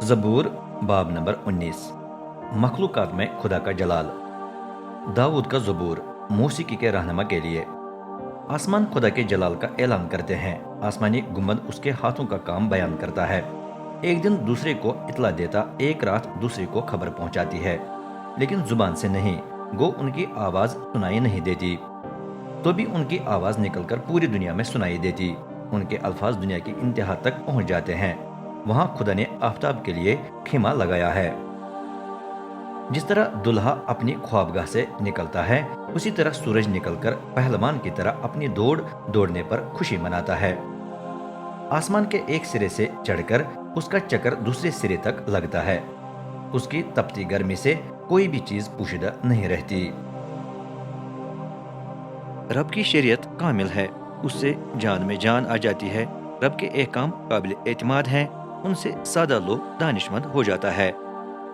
ज़बूर बाब नंबर 19। मखलूक़ात में खुदा का जलाल। दाऊद का ज़बूर मौसीकी के रहनुमा के लिए। आसमान खुदा के जलाल का ऐलान करते हैं। आसमानी गुंबद उसके हाथों का काम बयान करता है। एक दिन दूसरे को इतला देता, एक रात दूसरे को खबर पहुंचाती है, लेकिन जुबान से नहीं, गो उनकी आवाज़ सुनाई नहीं देती। तो भी उनकी आवाज़ निकलकर पूरी दुनिया में सुनाई देती। उनके अल्फाज दुनिया की इंतहा तक पहुंच जाते हैं। वहां खुदा ने आफताब के लिए खीमा लगाया है। जिस तरह दुल्हा अपनी ख्वाबगाह से निकलता है, उसी तरह सूरज निकलकर पहलवान की तरह अपनी दौड़ दौड़ने पर खुशी मनाता है। आसमान के एक सिरे से चढ़कर उसका चक्कर दूसरे सिरे तक लगता है। उसकी तपती गर्मी से कोई भी चीज पोशीदा नहीं रहती। रब की शरीयत कामिल है, उससे जान में जान आ जाती है। रब के एहकाम काबिल एतमाद हैं, उनसे सादा लोग दानिशमंद हो जाता है।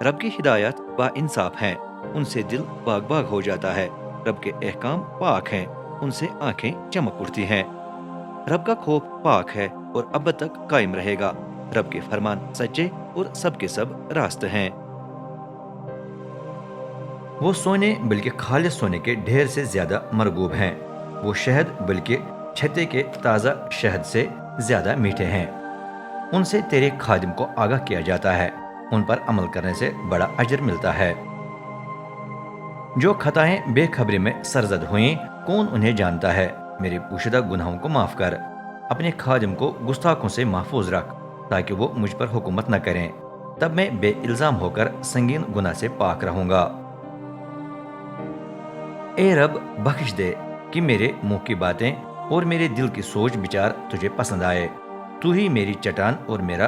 रब की हिदायत बाइंसाफ हैं, उनसे दिल बाग बाग हो जाता है। रब के एहकाम पाक हैं, उनसे आंखें चमक उठती हैं। रब का खौफ पाक है और अब तक कायम रहेगा। रब के फरमान सच्चे और सबके सब रास्त हैं। वो सोने बल्कि खालिस सोने के ढेर से ज्यादा मरगूब हैं। वो शहद बल्कि छत्ते के ताज़ा शहद से ज्यादा मीठे हैं। उनसे तेरे खादिम को आगाह किया जाता है, उन पर अमल करने से बड़ा अजर मिलता है। जो खताएं बेखबरी में सरजद हुई, कौन उन्हें जानता है। मेरे पोशीदा गुनाहों को माफ कर, अपने खादिम को गुस्ताखों से महफूज रख, ताकि वो मुझ पर हुकूमत न करें। तब मैं बेइल्जाम होकर संगीन गुनाह से पाक रहूंगा। ए रब, बख्श दे कि मेरे मुंह की बातें और मेरे दिल की सोच विचार तुझे पसंद आए। तू ही मेरी चट्टान और मेरा